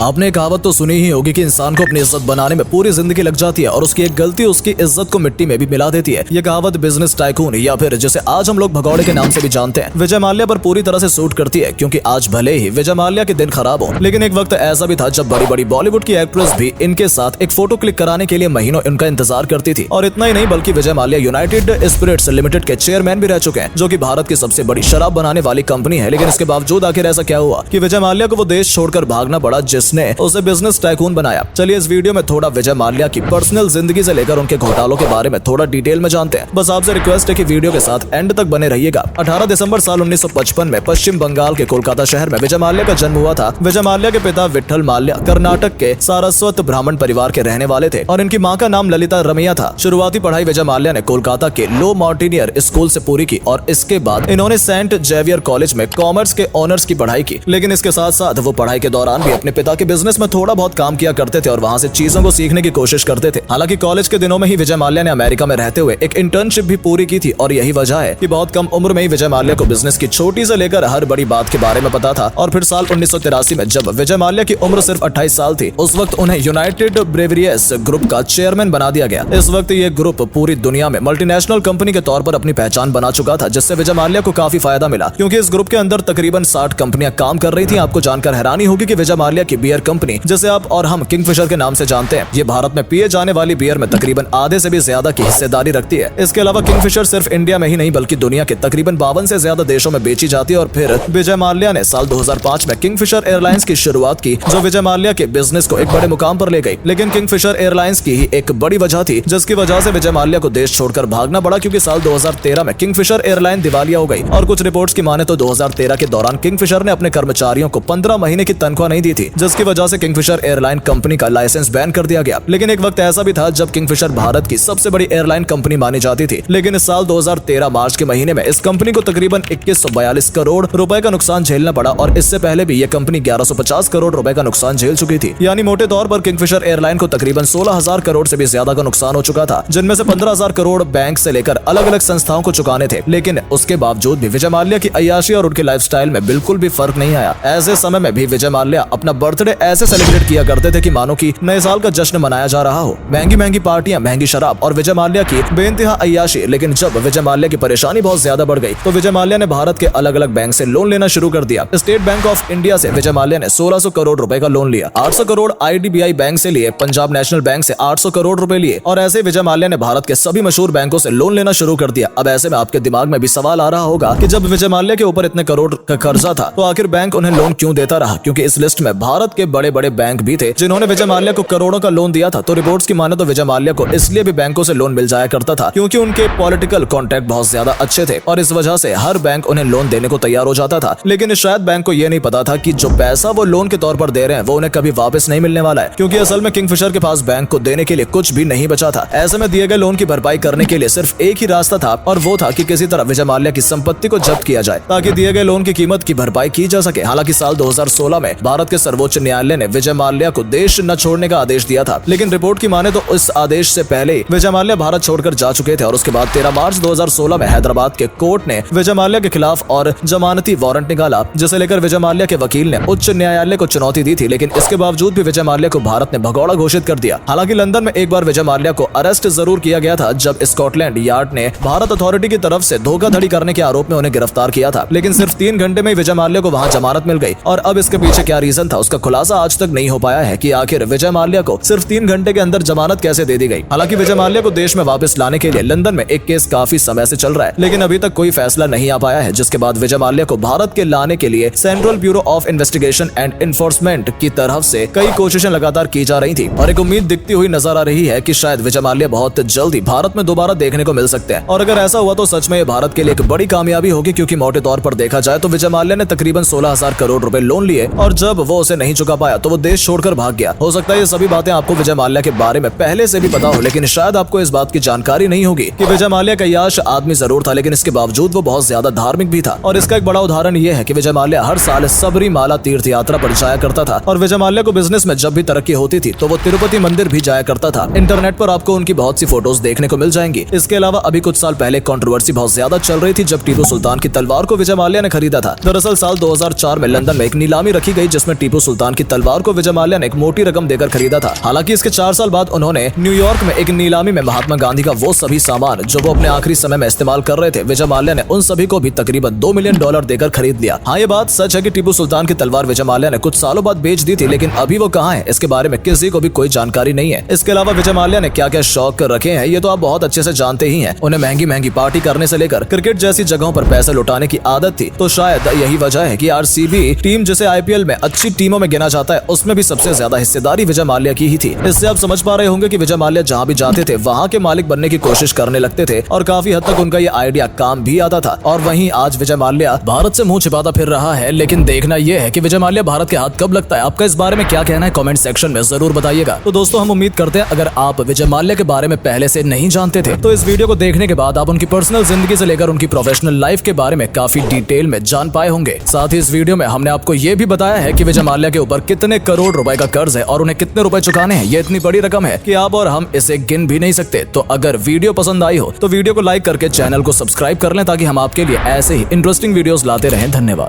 आपने एक कहावत तो सुनी ही होगी कि इंसान को अपनी इज्जत बनाने में पूरी जिंदगी लग जाती है और उसकी एक गलती उसकी इज्जत को मिट्टी में भी मिला देती है। ये कहावत बिजनेस टाइकून या फिर जिसे आज हम लोग भगौड़े के नाम से भी जानते हैं, विजय माल्या पर पूरी तरह से सूट करती है। क्योंकि आज भले ही विजय माल्या के दिन खराब हो, लेकिन एक वक्त ऐसा भी था जब बड़ी बड़ी बॉलीवुड की एक्ट्रेस भी इनके साथ एक फोटो क्लिक कराने के लिए महीनों इनका इंतजार करती थी। और इतना ही नहीं बल्कि Vijay Mallya United spirits limited के चेयरमैन भी रह चुके हैं, जो कि भारत की सबसे बड़ी शराब बनाने वाली कंपनी है। लेकिन इसके बावजूद आखिर ऐसा क्या हुआ कि विजय माल्या को वो देश छोड़कर भागना पड़ा जिसने उसे बिजनेस टाइकून बनाया। चलिए इस वीडियो में थोड़ा विजय माल्या की पर्सनल जिंदगी से लेकर उनके घोटालों के बारे में थोड़ा डिटेल में जानते हैं। बस आपसे रिक्वेस्ट है कि वीडियो के साथ एंड तक बने रहिएगा। 18 दिसंबर साल 1955 में पश्चिम बंगाल के कोलकाता शहर में विजय माल्या का जन्म हुआ था। विजय माल्या के पिता विट्ठल माल्या कर्नाटक के सारस्वत ब्राह्मण परिवार के रहने वाले थे और इनकी मां का नाम ललिता रमैया था। शुरुआती पढ़ाई विजय माल्या ने कोलकाता के लो मार्टिनियर स्कूल से पूरी की और इसके बाद इन्होंने सेंट जेवियर कॉलेज में कॉमर्स के ऑनर्स की पढ़ाई की। लेकिन इसके साथ साथ वो पढ़ाई के दौरान भी अपने पिता के बिजनेस में थोड़ा बहुत काम किया करते थे और वहां से चीजों को सीखने की कोशिश करते थे। हालांकि कॉलेज के दिनों में ही विजय माल्या ने अमेरिका में रहते हुए एक इंटर्नशिप भी पूरी की थी और यही वजह है कि बहुत कम उम्र में ही विजय माल्या को बिजनेस की छोटी से लेकर हर बड़ी बात के बारे में पता था। और फिर साल 1983 में जब विजय माल्या की उम्र सिर्फ 28 साल थी, उस वक्त उन्हें यूनाइटेड ब्रेवरियर्स ग्रुप का चेयरमैन बना दिया गया। इस वक्त ये ग्रुप पूरी दुनिया में मल्टीनेशनल कंपनी के तौर पर अपनी पहचान बना चुका था, जिससे विजय माल्या को काफी फायदा मिला। क्योंकि इस ग्रुप के अंदर तकरीबन 60 कंपनियां काम कर रही थी। आपको जानकर हैरानी होगी कि विजय माल्या की बियर कंपनी, जिसे आप और हम किंगफिशर के नाम से जानते हैं, ये भारत में पिए जाने वाली बियर में तकरीबन आधे से भी ज्यादा की हिस्सेदारी रखती है। इसके अलावा किंगफिशर सिर्फ इंडिया में ही नहीं बल्कि दुनिया के तकरीबन 52 से ज्यादा देशों में बेची जाती है। और फिर विजय माल्या ने साल 2005 में किंगफिशर एयरलाइंस की शुरुआत की, जो विजय माल्या के बिजनेस को एक बड़े मुकाम पर ले गई। लेकिन किंगफिशर एयरलाइंस की ही एक बड़ी वजह थी जिसकी वजह से विजय माल्या को देश छोड़कर भागना पड़ा। क्योंकि साल 2013 में किंगफिशर एयरलाइन दिवालिया हो गई और कुछ रिपोर्ट्स की माने तो 2013 के दौरान किंगफिशर ने अपने कर्मचारियों को 15 महीने की तनख्वाह नहीं दी थी, जिसकी वजह से किंगफिशर एयरलाइन कंपनी का लाइसेंस बैन कर दिया गया। लेकिन एक वक्त ऐसा भी था जब किंगफिशर भारत की सबसे बड़ी एयरलाइन कंपनी मानी जाती थी। लेकिन इस साल 2013 मार्च के महीने में इस कंपनी को तकरीबन 2142 करोड़ रुपए का नुकसान झेलना पड़ा और इससे पहले भी ये कंपनी 1150 करोड़ रुपए का नुकसान झेल चुकी थी। यानी मोटे तौर पर किंगफिशर एयरलाइन को तकरीबन 16,000 करोड़ से भी ज्यादा का नुकसान हो चुका था, जिनमें से 15,000 करोड़ बैंक से लेकर अलग अलग संस्थाओं को चुकाने थे। लेकिन उसके बावजूद भी विजय माल्या की अय्याशी और उनके लाइफस्टाइल में बिल्कुल भी फर्क नहीं आया। ऐसे समय में भी विजय माल्या अपना बर्थडे ऐसे सेलिब्रेट किया करते थे कि मानो कि नए साल का जश्न मनाया जा रहा हो। महंगी महंगी पार्टियां, महंगी शराब और विजय माल्या की बेइंतहा अय्याशी। लेकिन जब विजय माल्या की परेशानी बहुत ज्यादा बढ़ गई तो विजय माल्या ने भारत के अलग अलग बैंक से लोन लेना शुरू कर दिया। स्टेट बैंक ऑफ इंडिया से विजय माल्या ने 1600 करोड़ रुपए का लोन लिया, 800 करोड़ IDBI बैंक से लिए, पंजाब नेशनल बैंक से 800 करोड़ रुपए लिए और ऐसे विजय माल्या ने भारत के सभी मशहूर बैंकों से लोन लेना शुरू कर दिया। अब ऐसे में आपके दिमाग में भी सवाल आ रहा होगा कि जब विजय माल्या के ऊपर इतने करोड़ का कर्जा था तो आखिर बैंक उन्हें लोन क्यों देता रहा। क्योंकि इस लिस्ट में भारत के बड़े बड़े बैंक भी थे जिन्होंने विजय माल्या को करोड़ों का लोन दिया था। तो रिपोर्ट्स की माने तो विजय माल्या को इसलिए भी बैंकों से लोन मिल जाया करता था क्योंकि उनके पॉलिटिकल कॉन्टैक्ट बहुत ज्यादा अच्छे थे और इस वजह से हर बैंक उन्हें लोन देने को तैयार हो जाता था। लेकिन शायद बैंक को यह नहीं पता था कि जो पैसा वो लोन के तौर पर दे रहे हैं वो उन्हें कभी वापस नहीं मिलने वाला है। क्योंकि असल में किंगफिशर के पास बैंक को देने के लिए कुछ भी नहीं बचा था। ऐसे में दिए गए लोन की भरपाई करने के लिए सिर्फ एक ही रास्ता था और वो था कि किसी तरह विजय माल्या की संपत्ति को जब्त किया जाए ताकि दिए गए लोन की कीमत की भरपाई की जा सके। हालांकि साल 2016 में भारत के सर्वोच्च न्यायालय ने विजय माल्या को देश न छोड़ने का आदेश दिया था। लेकिन रिपोर्ट की माने तो इस आदेश से पहले ही विजय माल्या भारत छोड़कर जा चुके थे और उसके बाद 13 मार्च 2016 में हैदराबाद के कोर्ट ने विजय माल्या के खिलाफ और जमानती वारंट निकाला, जिसे लेकर विजय माल्या के वकील ने उच्च न्यायालय को चुनौती दी थी। लेकिन इसके बावजूद भी विजय माल्या को भारत ने भगौड़ा घोषित कर दिया। हालांकि लंदन में एक बार विजय माल्या को अरेस्ट जरूर किया गया था जब स्कॉटलैंड यार्ड ने भारत अथॉरिटी की तरफ से धोखाधड़ी करने के आरोप में उन्हें गिरफ्तार किया था। लेकिन सिर्फ 3 घंटे में विजय माल्या को वहां जमानत मिल गई और अब इसके पीछे क्या रीजन था उसका खुलासा आज तक नहीं हो पाया है कि आखिर विजय माल्या को सिर्फ 3 घंटे के अंदर जमानत कैसे दे दी गई। हालांकि विजय माल्या को देश में वापस लाने के लिए लंदन में एक केस काफी समय से चल रहा है, लेकिन अभी तक कोई फैसला नहीं आ पाया है। जिसके बाद विजय माल्या को भारत के लाने के लिए central bureau of investigation and enforcement की तरफ से कई कोशिशें लगातार की जा रही थी और एक उम्मीद दिखती हुई नजर आ रही है कि शायद विजय माल्या बहुत जल्दी भारत में दोबारा देखने को मिल सकते हैं। और अगर ऐसा हुआ तो सच में ये भारत के लिए एक बड़ी कामयाबी होगी। क्योंकि मोटे तौर पर देखा जाए तो विजय माल्या ने तकरीबन 16,000 करोड़ रुपए लोन लिए और जब वो उसे नहीं चुका पाया तो वो देश छोड़कर भाग गया। हो सकता है ये सभी बातें आपको विजय माल्या के बारे में पहले से भी पता हो, लेकिन शायद आपको इस बात की जानकारी नहीं होगी कि विजय माल्या का यश आदमी जरूर था, लेकिन इसके बावजूद वो बहुत ज्यादा धार्मिक भी था। और इसका एक बड़ा उदाहरण ये है कि विजय माल्या हर साल सबरीमाला तीर्थ यात्रा पर जाया करता था और विजय माल्या को बिजनेस में जब भी तरक्की होती थी तो वो तिरुपति मंदिर भी जाया करता था। इंटरनेट पर आपको उनकी बहुत सी फोटोज देखने को मिल जाएंगी। इसके अलावा अभी कुछ साल पहले कंट्रोवर्सी बहुत ज्यादा चल रही थी जब टीपू सुल्तान की तलवार को विजय माल्या ने खरीदा था। दरअसल साल 2004 में लंदन में एक नीलामी रखी गई जिसमें टीपू सुल्तान सुल्तान की तलवार को विजय माल्या ने एक मोटी रकम देकर खरीदा था। हालांकि इसके 4 साल बाद उन्होंने न्यूयॉर्क में एक नीलामी में महात्मा गांधी का वो सभी सामान जो वो अपने आखिरी समय में इस्तेमाल कर रहे थे, विजय माल्या ने उन सभी को भी तकरीबन $2 मिलियन देकर खरीद लिया। हाँ, ये बात सच है कि टीपू सुल्तान की तलवार विजय माल्या ने कुछ सालों बाद बेच दी थी, लेकिन अभी वो कहाँ है इसके बारे में किसी को भी कोई जानकारी नहीं है। इसके अलावा विजय माल्या ने क्या क्या शौक रखे हैं ये तो आप बहुत अच्छे से जानते ही हैं। उन्हें महंगी महंगी पार्टी करने से लेकर क्रिकेट जैसी जगहों पर पैसे लुटाने की आदत थी, तो शायद यही वजह है कि आरसीबी टीम जिसे आईपीएल में अच्छी टीमों में गिना जाता है उसमें भी सबसे ज्यादा हिस्सेदारी विजय माल्या की ही थी। इससे आप समझ पा रहे होंगे कि विजय माल्या जहाँ भी जाते थे वहाँ के मालिक बनने की कोशिश करने लगते थे और काफी हद तक उनका ये आइडिया काम भी आता था। और वहीं आज विजय माल्या भारत से मुंह छिपाता फिर रहा है, लेकिन देखना यह है कि विजय माल्या भारत के हाथ कब लगता है। आपका इस बारे में क्या कहना है कमेंट सेक्शन में जरूर बताइएगा। तो दोस्तों, हम उम्मीद करते हैं अगर आप विजय माल्या के बारे में पहले से नहीं जानते थे तो इस वीडियो को देखने के बाद आप उनकी पर्सनल जिंदगी से लेकर उनकी प्रोफेशनल लाइफ के बारे में काफी डिटेल में जान पाए होंगे। साथ ही इस वीडियो में हमने आपको ये भी बताया है कि विजय माल्या के ऊपर कितने करोड़ रुपए का कर्ज है और उन्हें कितने रुपए चुकाने हैं। ये इतनी बड़ी रकम है कि आप और हम इसे गिन भी नहीं सकते। तो अगर वीडियो पसंद आई हो तो वीडियो को लाइक करके चैनल को सब्सक्राइब कर लें ताकि हम आपके लिए ऐसे ही इंटरेस्टिंग वीडियोस लाते रहें। धन्यवाद।